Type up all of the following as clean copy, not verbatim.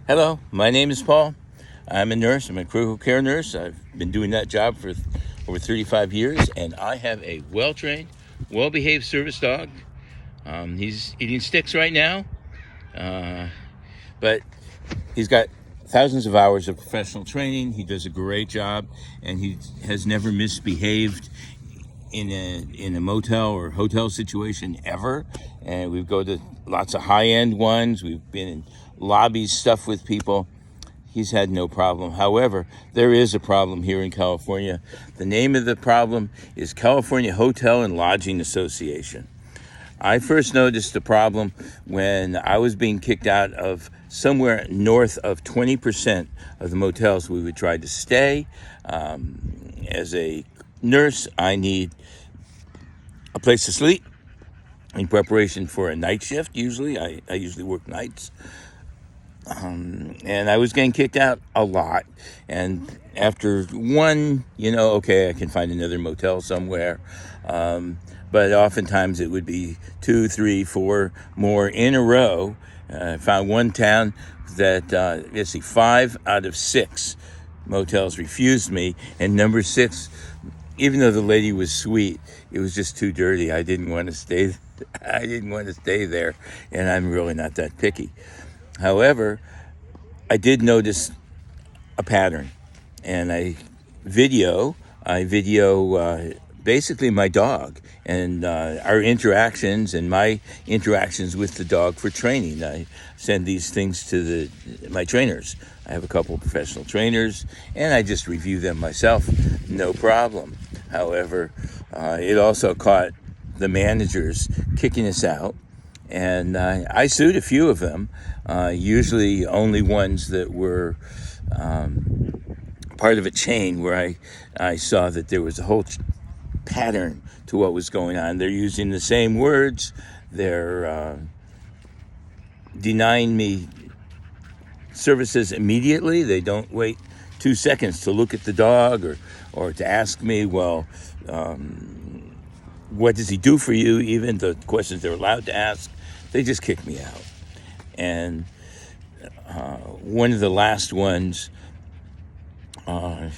Hello, my name is Paul. I'm a nurse. I'm a critical care nurse. I've been doing that job for over 35 years, and I have a well-trained, well-behaved service dog. He's eating sticks right now, uh, but he's got thousands of hours of professional training. He does a great job, and he has never misbehaved in a motel or hotel situation ever. And we go to lots of high-end ones. We've been in lobbies, stuff with people. He's had no problem. However, there is a problem here in California. The name of the problem is California Hotel and Lodging Association. I first noticed the problem when I was being kicked out of somewhere north of 20% of the motels we would try to stay. As a nurse, I need a place to sleep in preparation for a night shift. Usually, I usually work nights. And I was getting kicked out a lot. And after one, okay, I can find another motel somewhere. But oftentimes it would be 2, 3, 4 more in a row. I found one town that, 5 out of 6 motels refused me. And number 6, even though the lady was sweet, it was just too dirty. I didn't want to stay there. And I'm really not that picky. However, I did notice a pattern, and I video basically my dog and our interactions and my interactions with the dog for training. I send these things to my trainers. I have a couple of professional trainers, and I just review them myself, no problem. However, it also caught the managers kicking us out. And I sued a few of them, usually only ones that were part of a chain where I saw that there was a whole pattern to what was going on. They're using the same words. They're denying me services immediately. They don't wait 2 seconds to look at the dog or to ask me, well, what does he do for you? Even the questions they're allowed to ask, they just kick me out. And one of the last ones, I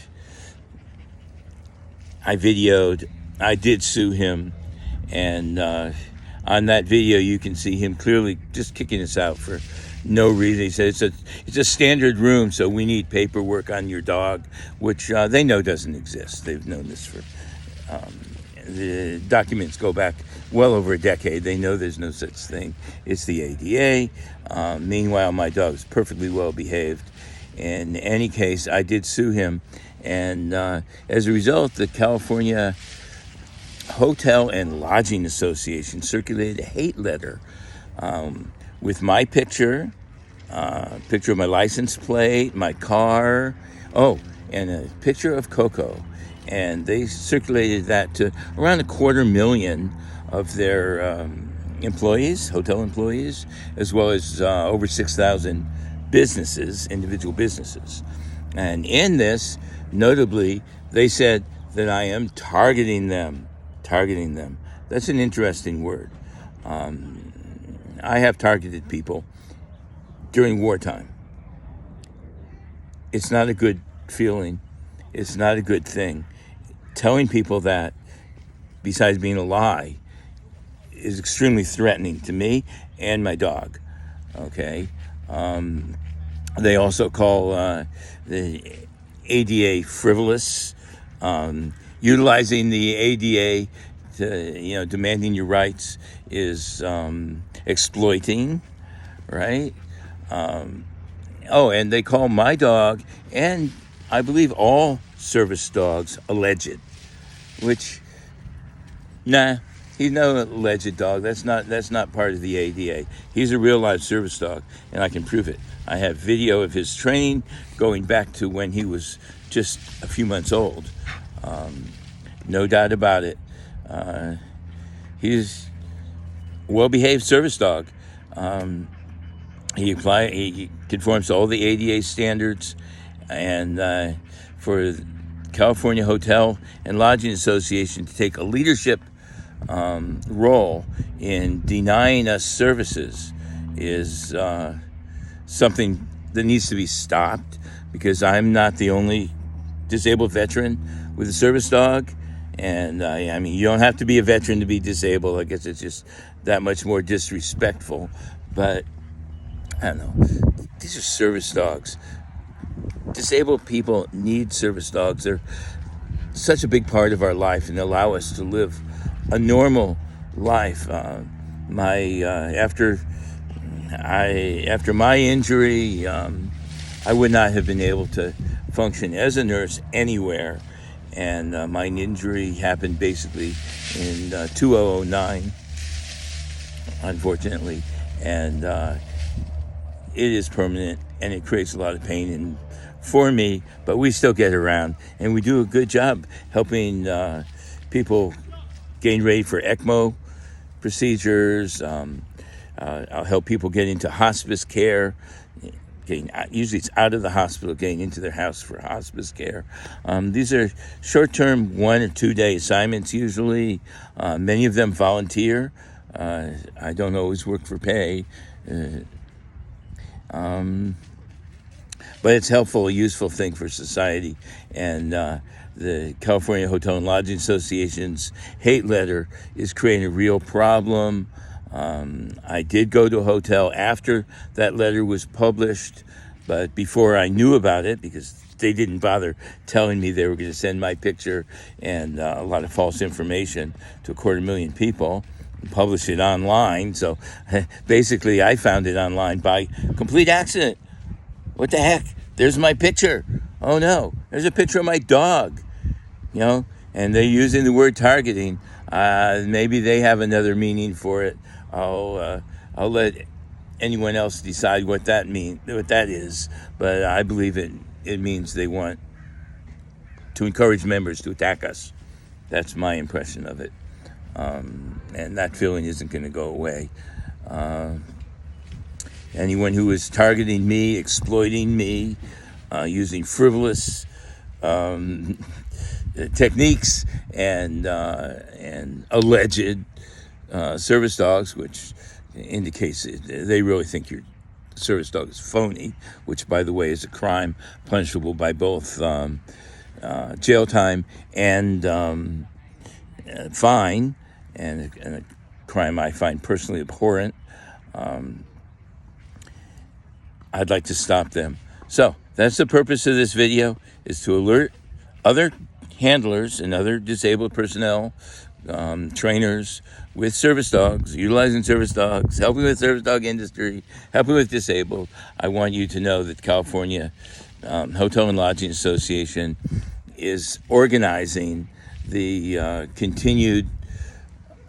videoed. I did sue him, and on that video you can see him clearly just kicking us out for no reason. He said it's a standard room, so we need paperwork on your dog, which they know doesn't exist. They've known this for the documents go back well over a decade. They know there's no such thing. It's the ADA. Meanwhile, my dog's perfectly well behaved. In any case, I did sue him, and as a result, the California Hotel and Lodging Association circulated a hate letter with my picture of my license plate, my car, and a picture of Coco. And they circulated that to around 250,000 of their employees, hotel employees, as well as over 6,000 businesses, individual businesses. And in this, notably, they said that I am targeting them. That's an interesting word. I have targeted people during wartime. It's not a good feeling. It's not a good thing. Telling people that, besides being a lie, is extremely threatening to me and my dog. Okay? They also call the ADA frivolous. Utilizing the ADA to, demanding your rights is exploiting, right? And they call my dog, and I believe all service dogs, alleged, which, he's no alleged dog. That's not part of the ADA. He's a real live service dog, and I can prove it. I have video of his training going back to when he was just a few months old. No doubt about it. He's a well-behaved service dog. He conforms to all the ADA standards, and for California Hotel and Lodging Association to take a leadership role in denying us services is something that needs to be stopped, because I'm not the only disabled veteran with a service dog. And I mean, you don't have to be a veteran to be disabled. I guess it's just that much more disrespectful. But I don't know. These are service dogs. Disabled people need service dogs. They're such a big part of our life and allow us to live a normal life. After my injury, I would not have been able to function as a nurse anywhere. And my injury happened basically in 2009, unfortunately. And it is permanent, and it creates a lot of pain for me, but we still get around, and we do a good job helping people getting ready for ECMO procedures. I'll help people get into hospice care, usually it's out of the hospital, getting into their house for hospice care. These are short-term 1 or 2 day assignments usually. Many of them volunteer. I don't always work for pay. But it's helpful, a useful thing for society. And the California Hotel and Lodging Association's hate letter is creating a real problem. I did go to a hotel after that letter was published, but before I knew about it, because they didn't bother telling me they were going to send my picture and a lot of false information to 250,000 people, and publish it online. So basically I found it online by complete accident. What the heck? There's my picture. Oh no, there's a picture of my dog, and they're using the word targeting. Maybe they have another meaning for it. I'll let anyone else decide what that is. But I believe it means they want to encourage members to attack us. That's my impression of it. And that feeling isn't going to go away. Anyone who is targeting me, exploiting me, using frivolous techniques and alleged service dogs, which indicates they really think your service dog is phony, which, by the way, is a crime punishable by both jail time and fine, and a crime I find personally abhorrent. I'd like to stop them. So that's the purpose of this video, is to alert other handlers and other disabled personnel, trainers with service dogs, utilizing service dogs, helping with service dog industry, helping with disabled. I want you to know that California Hotel and Lodging Association is organizing the continued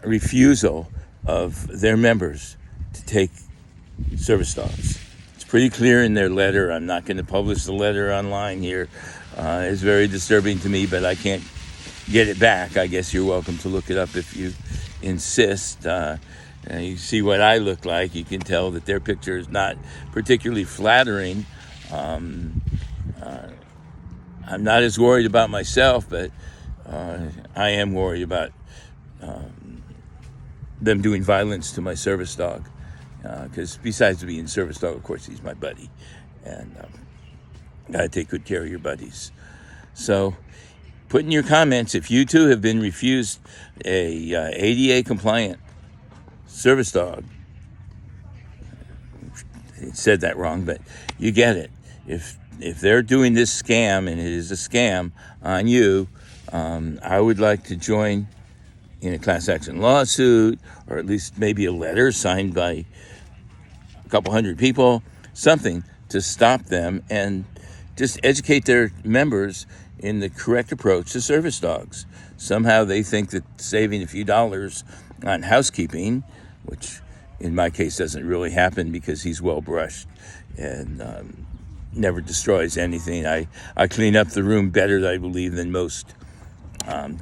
refusal of their members to take service dogs. Pretty clear in their letter. I'm not going to publish the letter online here. It's very disturbing to me, but I can't get it back. I guess you're welcome to look it up if you insist. You see what I look like. You can tell that their picture is not particularly flattering. I'm not as worried about myself, but I am worried about them doing violence to my service dog. Because besides being service dog, of course, he's my buddy, and gotta take good care of your buddies. So put in your comments if you too have been refused a ADA compliant service dog. I said that wrong, but you get it. If they're doing this scam, and it is a scam on you, I would like to join in a class action lawsuit, or at least maybe a letter signed by a couple hundred people, something to stop them and just educate their members in the correct approach to service dogs. Somehow they think that saving a few dollars on housekeeping, which in my case doesn't really happen because he's well brushed and never destroys anything. I clean up the room better, I believe, than most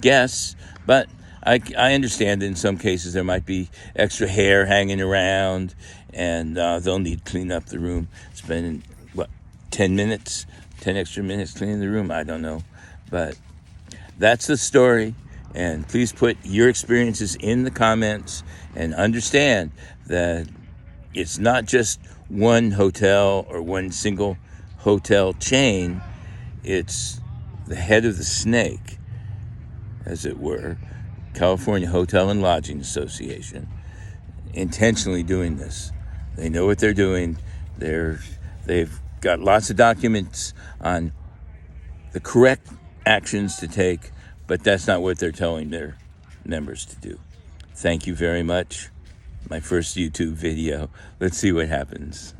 guests, but I understand in some cases there might be extra hair hanging around, and they'll need to clean up the room. Spending, 10 extra minutes cleaning the room? I don't know. But that's the story, and please put your experiences in the comments and understand that it's not just one hotel or one single hotel chain. It's the head of the snake, as it were, California Hotel and Lodging Association, intentionally doing this. They know what they're doing. They've got lots of documents on the correct actions to take, but that's not what they're telling their members to do. Thank you very much. My first YouTube video. Let's see what happens.